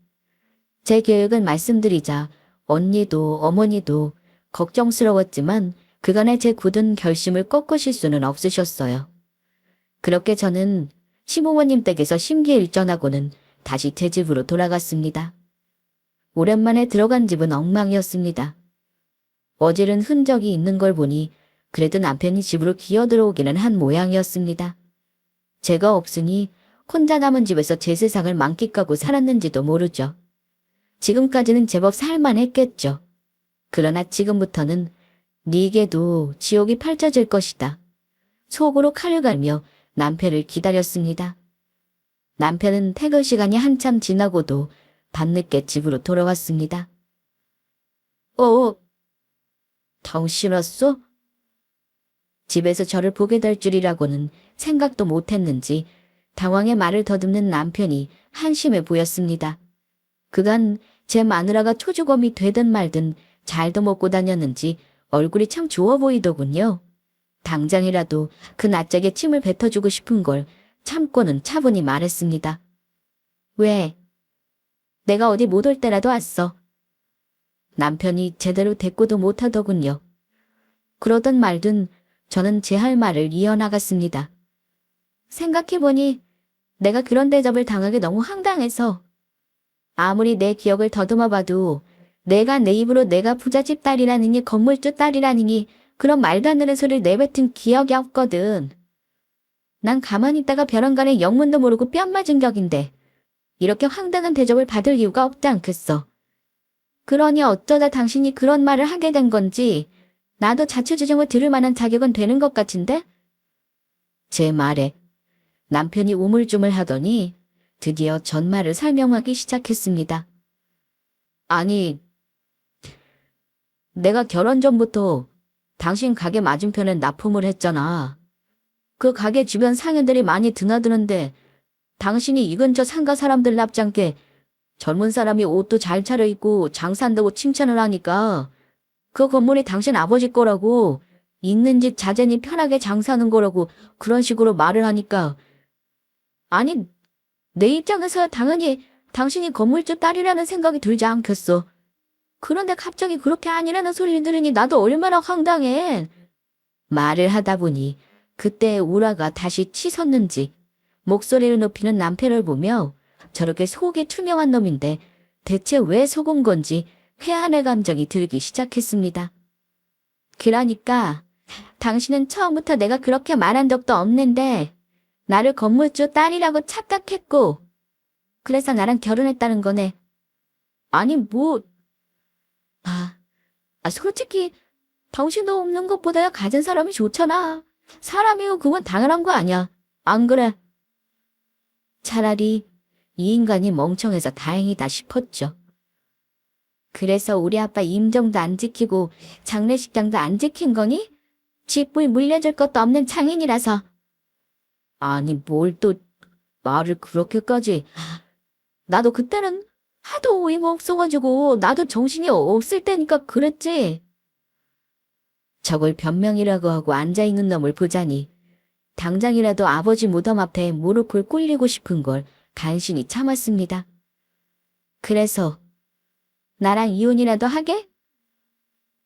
제 계획을 말씀드리자 언니도 어머니도 걱정스러웠지만 그간의 제 굳은 결심을 꺾으실 수는 없으셨어요. 그렇게 저는 시부모님 댁에서 심기일전하고는 다시 제 집으로 돌아갔습니다. 오랜만에 들어간 집은 엉망이었습니다. 어지른 흔적이 있는 걸 보니 그래도 남편이 집으로 기어들어오기는 한 모양이었습니다. 제가 없으니 혼자 남은 집에서 제 세상을 만끽하고 살았는지도 모르죠. 지금까지는 제법 살만했겠죠. 그러나 지금부터는 네게도 지옥이 펼쳐질 것이다. 속으로 칼을 갈며 남편을 기다렸습니다. 남편은 퇴근 시간이 한참 지나고도 밤늦게 집으로 돌아왔습니다. 정신없어? 집에서 저를 보게 될 줄이라고는 생각도 못했는지 당황의 말을 더듬는 남편이 한심해 보였습니다. 그간 제 마누라가 초주검이 되든 말든 잘도 먹고 다녔는지 얼굴이 참 좋아 보이더군요. 당장이라도 그 낯짝에 침을 뱉어주고 싶은 걸 참고는 차분히 말했습니다. 왜? 내가 어디 못 올 때라도 왔어. 남편이 제대로 대꾸도 못하더군요. 그러던 말든 저는 제 할 말을 이어나갔습니다. 생각해보니 내가 그런 대접을 당하기 너무 황당해서 아무리 내 기억을 더듬어 봐도 내가 내 입으로 내가 부잣집 딸이라느니 건물주 딸이라느니 그런 말도 안 되는 소리를 내뱉은 기억이 없거든. 난 가만히 있다가 벼랑간에 영문도 모르고 뺨 맞은 격인데 이렇게 황당한 대접을 받을 이유가 없지 않겠어. 그러니 어쩌다 당신이 그런 말을 하게 된 건지 나도 자초지종을 들을 만한 자격은 되는 것 같은데? 제 말에 남편이 우물쭈물하더니 드디어 전말을 설명하기 시작했습니다. 아니, 내가 결혼 전부터 당신 가게 맞은편에 납품을 했잖아. 그 가게 주변 상인들이 많이 드나드는데 당신이 이 근처 상가 사람들 납작게 젊은 사람이 옷도 잘 차려입고 장사한다고 칭찬을 하니까 그 건물이 당신 아버지 거라고 있는 집 자제니 편하게 장사하는 거라고 그런 식으로 말을 하니까 아니 내 입장에서 당연히 당신이 건물주 딸이라는 생각이 들지 않겠어. 그런데 갑자기 그렇게 아니라는 소리를 들으니 나도 얼마나 황당해. 말을 하다 보니 그때 우라가 다시 치솟는지 목소리를 높이는 남편을 보며 저렇게 속이 투명한 놈인데 대체 왜 속은 건지 회한의 감정이 들기 시작했습니다. 그러니까 당신은 처음부터 내가 그렇게 말한 적도 없는데 나를 건물주 딸이라고 착각했고 그래서 나랑 결혼했다는 거네. 아니 뭐 솔직히 당신도 없는 것보다 가진 사람이 좋잖아. 사람이고 그건 당연한 거 아니야. 안 그래? 차라리 이 인간이 멍청해서 다행이다 싶었죠. 그래서 우리 아빠 임종도 안 지키고 장례식장도 안 지킨 거니? 집불 물려줄 것도 없는 장인이라서. 아니 뭘 또 말을 그렇게까지. 나도 그때는 하도 어이가 없어가지고 나도 정신이 없을 때니까 그랬지. 저걸 변명이라고 하고 앉아있는 놈을 보자니 당장이라도 아버지 무덤 앞에 무릎을 꿇리고 싶은 걸 간신히 참았습니다. 그래서 나랑 이혼이라도 하게?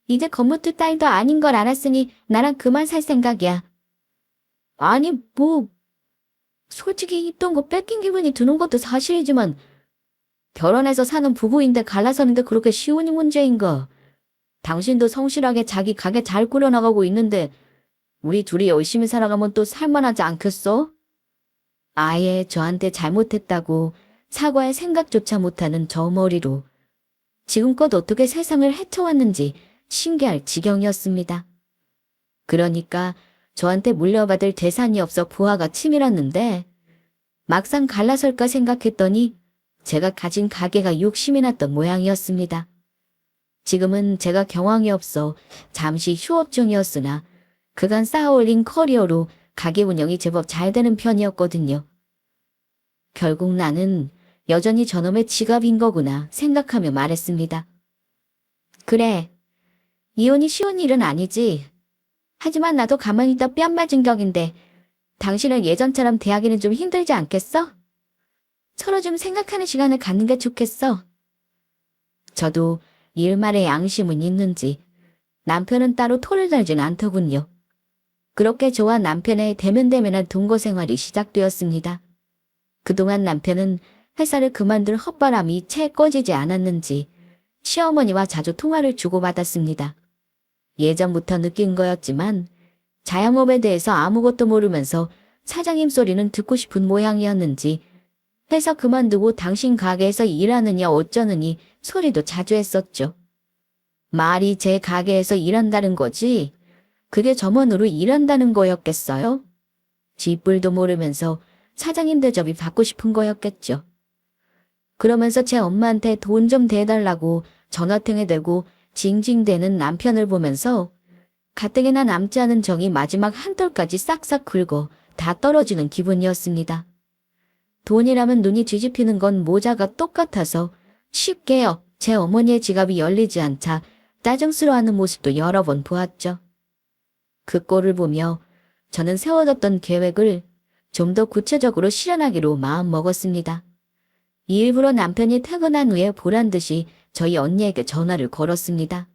이제 건물주 딸도 아닌 걸 알았으니 나랑 그만 살 생각이야. 아니 뭐 솔직히 있던 거 뺏긴 기분이 드는 것도 사실이지만 결혼해서 사는 부부인데 갈라서는데 그렇게 쉬운 문제인가? 당신도 성실하게 자기 가게 잘 꾸려나가고 있는데 우리 둘이 열심히 살아가면 또 살만하지 않겠어? 아예 저한테 잘못했다고 사과의 생각조차 못하는 저 머리로 지금껏 어떻게 세상을 헤쳐왔는지 신기할 지경이었습니다. 그러니까 저한테 물려받을 재산이 없어 부하가 치밀었는데 막상 갈라설까 생각했더니 제가 가진 가게가 욕심이 났던 모양이었습니다. 지금은 제가 경황이 없어 잠시 휴업 중이었으나 그간 쌓아올린 커리어로 가게 운영이 제법 잘 되는 편이었거든요. 결국 나는 여전히 저놈의 지갑인 거구나 생각하며 말했습니다. 그래, 이혼이 쉬운 일은 아니지. 하지만 나도 가만히 있다 뺨 맞은 격인데 당신은 예전처럼 대하기는 좀 힘들지 않겠어? 서로 좀 생각하는 시간을 갖는 게 좋겠어. 저도 일말의 양심은 있는지 남편은 따로 토를 달진 않더군요. 그렇게 저와 남편의 대면대면한 동거 생활이 시작되었습니다. 그동안 남편은 회사를 그만둘 헛바람이 채 꺼지지 않았는지 시어머니와 자주 통화를 주고받았습니다. 예전부터 느낀 거였지만 자영업에 대해서 아무것도 모르면서 사장님 소리는 듣고 싶은 모양이었는지 회사 그만두고 당신 가게에서 일하느냐 어쩌느니 소리도 자주 했었죠. 말이 제 가게에서 일한다는 거지 그게 점원으로 일한다는 거였겠어요? 쥐뿔도 모르면서 사장님 대접이 받고 싶은 거였겠죠. 그러면서 제 엄마한테 돈 좀 대달라고 전화통에 대고 징징대는 남편을 보면서 가뜩이나 남지 않은 정이 마지막 한 톨까지 싹싹 긁어 다 떨어지는 기분이었습니다. 돈이라면 눈이 뒤집히는 건 모자가 똑같아서 쉽게요. 제 어머니의 지갑이 열리지 않자 짜증스러워하는 모습도 여러 번 보았죠. 그 꼴을 보며 저는 세워뒀던 계획을 좀 더 구체적으로 실현하기로 마음먹었습니다. 일부러 남편이 퇴근한 후에 보란듯이 저희 언니에게 전화를 걸었습니다.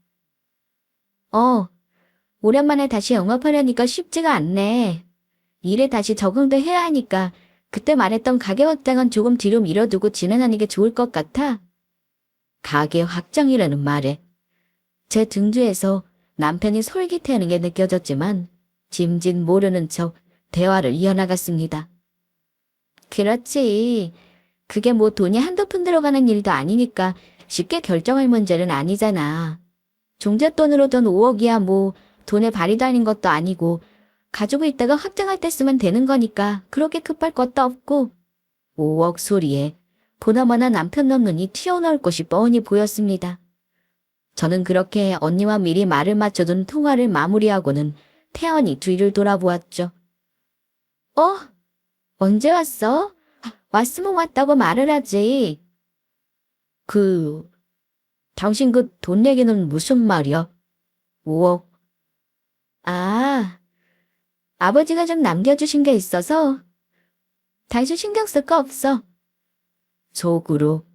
오랜만에 다시 영업하려니까 쉽지가 않네. 일에 다시 적응도 해야 하니까 그때 말했던 가게 확장은 조금 뒤로 미뤄두고 진행하는 게 좋을 것 같아. 가게 확장이라는 말에 제 등주에서 남편이 솔깃해하는 게 느껴졌지만 짐짓 모르는 척 대화를 이어나갔습니다. 그렇지. 그게 뭐 돈이 한두 푼 들어가는 일도 아니니까 쉽게 결정할 문제는 아니잖아. 종잣돈으로 돈 5억이야 뭐 돈에 발이 달린 것도 아니고 가지고 있다가 확정할 때 쓰면 되는 거니까 그렇게 급할 것도 없고 5억 소리에 보나마나 남편 놈 눈이 튀어나올 것이 뻔히 보였습니다. 저는 그렇게 언니와 미리 말을 맞춰둔 통화를 마무리하고는 태연히 뒤를 돌아보았죠. 언제 왔어? 왔으면 왔다고 말을 하지. 당신 그 돈 얘기는 무슨 말이야? 5억. 아버지가 좀 남겨주신 게 있어서 당신 신경 쓸 거 없어. 속으로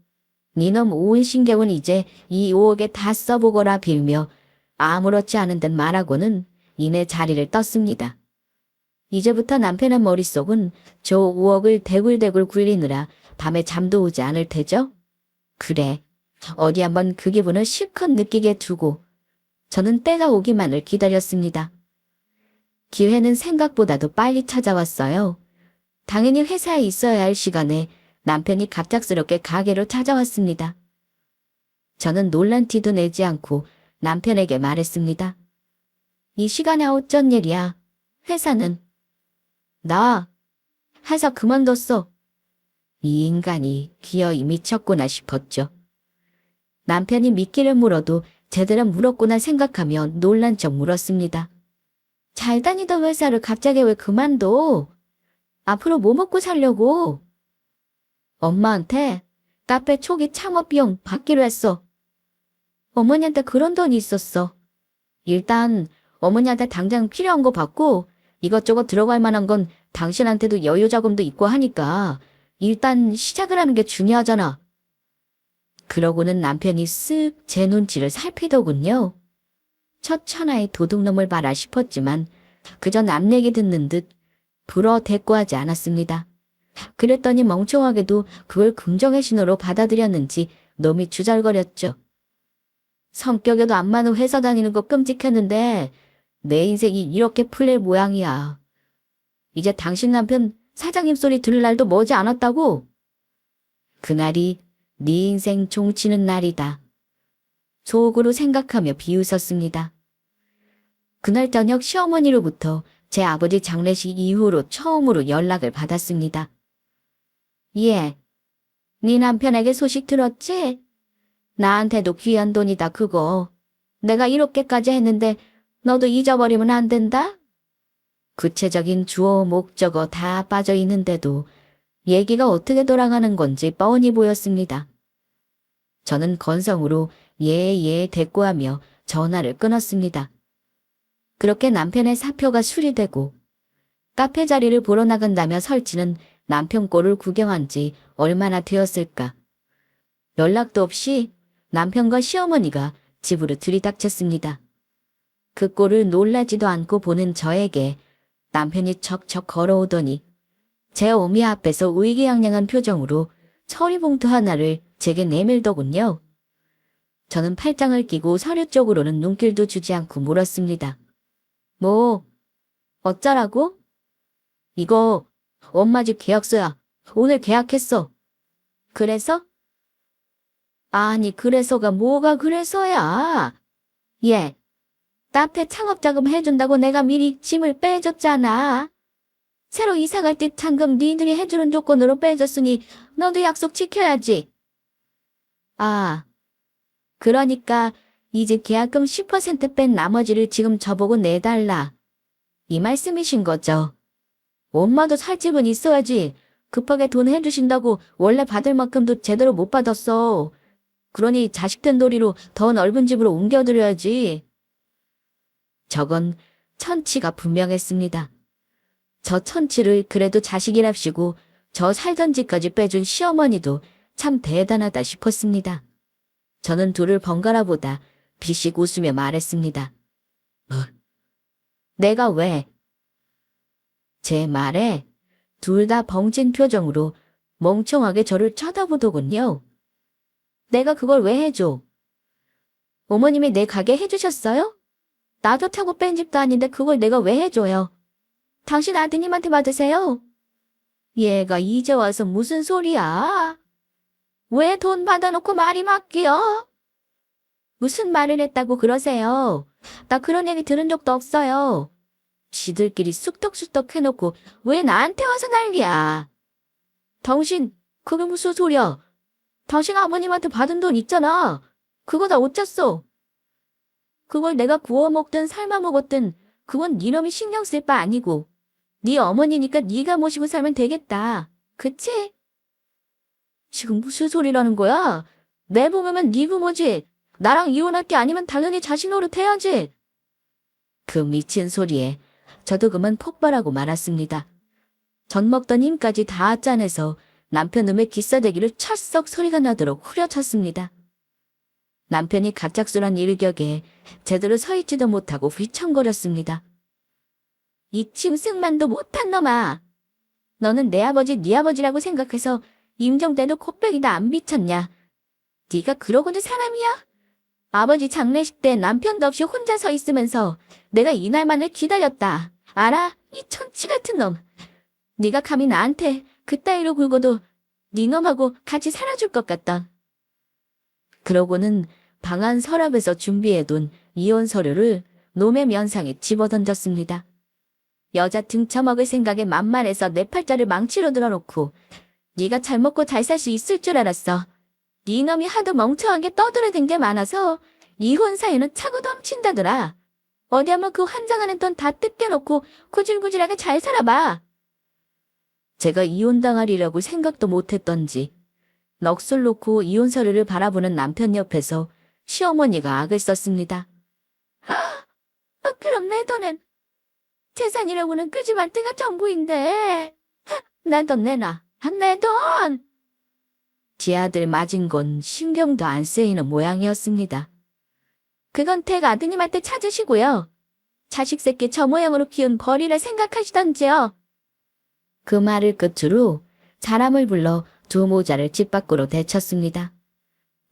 니놈 온 신경은 이제 이 5억에 다 써보거라 빌며 아무렇지 않은 듯 말하고는 이내 자리를 떴습니다. 이제부터 남편의 머릿속은 저 5억을 대굴대굴 굴리느라 밤에 잠도 오지 않을 테죠? 그래, 어디 한번 그 기분을 실컷 느끼게 두고 저는 때가 오기만을 기다렸습니다. 기회는 생각보다도 빨리 찾아왔어요. 당연히 회사에 있어야 할 시간에 남편이 갑작스럽게 가게로 찾아왔습니다. 저는 놀란 티도 내지 않고 남편에게 말했습니다. 이 시간에 어쩐 일이야? 회사는? 나 회사 그만뒀어. 이 인간이 기어이 미쳤구나 싶었죠. 남편이 미끼를 물어도 제대로 물었구나 생각하며 놀란 척 물었습니다. 잘 다니던 회사를 갑자기 왜 그만둬? 앞으로 뭐 먹고 살려고? 엄마한테 카페 초기 창업 비용 받기로 했어. 어머니한테 그런 돈이 있었어. 일단 어머니한테 당장 필요한 거 받고 이것저것 들어갈 만한 건 당신한테도 여유 자금도 있고 하니까 일단 시작을 하는 게 중요하잖아. 그러고는 남편이 쓱 제 눈치를 살피더군요. 첫 천하의 도둑놈을 봐라 싶었지만 그저 남 얘기 듣는 듯 불어 대꾸하지 않았습니다. 그랬더니 멍청하게도 그걸 긍정의 신호로 받아들였는지 놈이 주절거렸죠. 성격에도 안 맞는 회사 다니는 거 끔찍했는데 내 인생이 이렇게 풀릴 모양이야. 이제 당신 남편 사장님 소리 들을 날도 머지 않았다고. 그날이 네 인생 종치는 날이다. 속으로 생각하며 비웃었습니다. 그날 저녁 시어머니로부터 제 아버지 장례식 이후로 처음으로 연락을 받았습니다. 예, 네 남편에게 소식 들었지? 나한테도 귀한 돈이다 그거. 내가 이렇게까지 했는데 너도 잊어버리면 안 된다? 구체적인 주어 목적어 다 빠져 있는데도 얘기가 어떻게 돌아가는 건지 뻔히 보였습니다. 저는 건성으로 예 대꾸하며 전화를 끊었습니다. 그렇게 남편의 사표가 수리되고 카페 자리를 보러 나간다며 설치는 남편 꼴을 구경한 지 얼마나 되었을까. 연락도 없이 남편과 시어머니가 집으로 들이닥쳤습니다. 그 꼴을 놀라지도 않고 보는 저에게 남편이 척척 걸어오더니 제 어미 앞에서 의기양양한 표정으로 처리봉투 하나를 제게 내밀더군요. 저는 팔짱을 끼고 서류 쪽으로는 눈길도 주지 않고 물었습니다. 뭐, 어쩌라고? 이거 엄마 집 계약서야. 오늘 계약했어. 그래서? 아니, 그래서가 뭐가 그래서야? 예, 카페 창업자금 해준다고 내가 미리 짐을 빼줬잖아. 새로 이사 갈 때 잔금 니들이 해주는 조건으로 빼줬으니 너도 약속 지켜야지. 그러니까 이 집 계약금 10% 뺀 나머지를 지금 저보고 내달라. 이 말씀이신 거죠. 엄마도 살 집은 있어야지. 급하게 돈 해주신다고 원래 받을 만큼도 제대로 못 받았어. 그러니 자식 된 도리로 더 넓은 집으로 옮겨드려야지. 저건 천치가 분명했습니다. 저 천치를 그래도 자식이랍시고 저 살던 집까지 빼준 시어머니도 참 대단하다 싶었습니다. 저는 둘을 번갈아 보다 비씩 웃으며 말했습니다. 내가 왜? 제 말에 둘 다 벙찐 표정으로 멍청하게 저를 쳐다보더군요. 내가 그걸 왜 해줘? 어머님이 내 가게 해주셨어요? 나 좋다고 뺀 집도 아닌데 그걸 내가 왜 해줘요? 당신 아드님한테 받으세요. 얘가 이제 와서 무슨 소리야? 왜 돈 받아놓고 말이 막혀? 무슨 말을 했다고 그러세요? 나 그런 얘기 들은 적도 없어요. 지들끼리 쑥덕쑥덕 해놓고 왜 나한테 와서 난리야. 당신, 그게 무슨 소리야? 당신 아버님한테 받은 돈 있잖아. 그거 다 어쩌어? 그걸 내가 구워 먹든 삶아 먹었든 그건 니놈이 신경 쓸 바 아니고 네 어머니니까 네가 모시고 살면 되겠다. 그치? 지금 무슨 소리라는 거야? 내 부모면 네 부모지. 나랑 이혼할 게 아니면 당연히 자식 노릇해야지. 그 미친 소리에 저도 그만 폭발하고 말았습니다. 젖 먹던 힘까지 다 짜내서 남편 놈의 기싸대기를 찰썩 소리가 나도록 후려쳤습니다. 남편이 갑작스런 일격에 제대로 서 있지도 못하고 휘청거렸습니다. 이 짐승만도 못한 놈아. 너는 내 아버지 네 아버지라고 생각해서 임종 때도 코빼기도 안 비쳤냐. 네가 그러고는 사람이야? 아버지 장례식 때 남편도 없이 혼자 서 있으면서 내가 이날만을 기다렸다. 알아? 이 천치 같은 놈. 네가 감히 나한테 그따위로 굴고도 네 놈하고 같이 살아줄 것 같다. 그러고는 방 안 서랍에서 준비해둔 이혼 서류를 놈의 면상에 집어던졌습니다. 여자 등쳐먹을 생각에 만만해서 내 팔자를 망치로 들어놓고 네가 잘 먹고 잘 살 수 있을 줄 알았어. 네 놈이 하도 멍청하게 떠들어댄 게 많아서 이혼 사유는 차고 넘친다더라. 어디 한번 그 환장하는 돈 다 뜯겨놓고 구질구질하게 잘 살아봐. 제가 이혼당하리라고 생각도 못했던지 넋을 놓고 이혼 서류를 바라보는 남편 옆에서 시어머니가 악을 썼습니다. 그럼 내 돈은 재산이라고는 끄지말 데가 전부인데. 내 돈 내놔. 내 돈. 지 아들 맞은 건 신경도 안 쓰이는 모양이었습니다. 그건 댁 아드님한테 찾으시고요. 자식 새끼 저 모양으로 키운 벌이라 생각하시던지요. 그 말을 끝으로 사람을 불러 두 모자를 집 밖으로 대쳤습니다.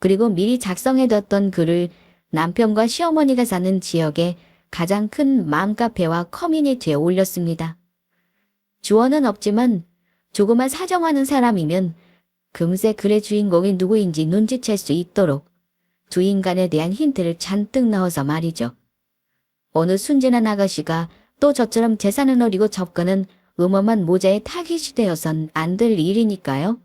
그리고 미리 작성해뒀던 글을 남편과 시어머니가 사는 지역에 가장 큰 맘카페와 커뮤니티에 올렸습니다. 주어는 없지만 조그만 사정하는 사람이면 금세 글의 주인공이 누구인지 눈치챌 수 있도록 두 인간에 대한 힌트를 잔뜩 넣어서 말이죠. 어느 순진한 아가씨가 또 저처럼 재산은 어리고 접근은 음험한 모자에 타깃이 되어선 안 될 일이니까요.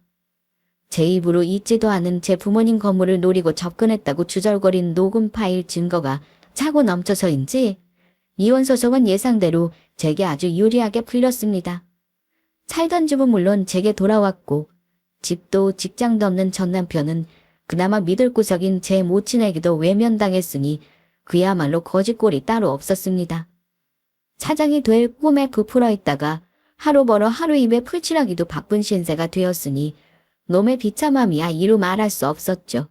제 입으로 있지도 않은 제 부모님 건물을 노리고 접근했다고 주절거린 녹음 파일 증거가 차고 넘쳐서인지 이혼 소송은 예상대로 제게 아주 유리하게 풀렸습니다. 살던 집은 물론 제게 돌아왔고 집도 직장도 없는 전 남편은 그나마 믿을 구석인 제 모친에게도 외면당했으니 그야말로 거짓골이 따로 없었습니다. 사장이 될 꿈에 부풀어 있다가 하루 벌어 하루 입에 풀칠하기도 바쁜 신세가 되었으니 놈의 비참함이야 이루 말할 수 없었죠.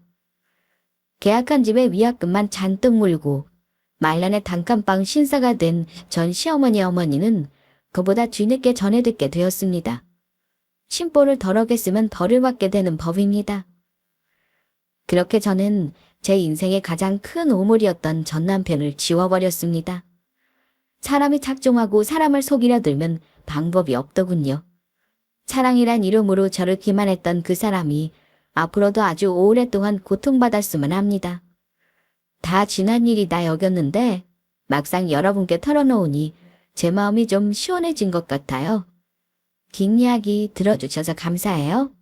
계약한 집에 위약금만 잔뜩 물고 말년에 단칸방 신사가 된 전 시어머니 어머니는 그보다 뒤늦게 전해 듣게 되었습니다. 심보를 덜어겠으면 벌을 받게 되는 법입니다. 그렇게 저는 제 인생의 가장 큰 오물이었던 전 남편을 지워버렸습니다. 사람이 작종하고 사람을 속이려 들면 방법이 없더군요. 사랑이란 이름으로 저를 기만했던 그 사람이 앞으로도 아주 오랫동안 고통받았으면 합니다. 다 지난 일이다 여겼는데 막상 여러분께 털어놓으니 제 마음이 좀 시원해진 것 같아요. 긴 이야기 들어주셔서 감사해요.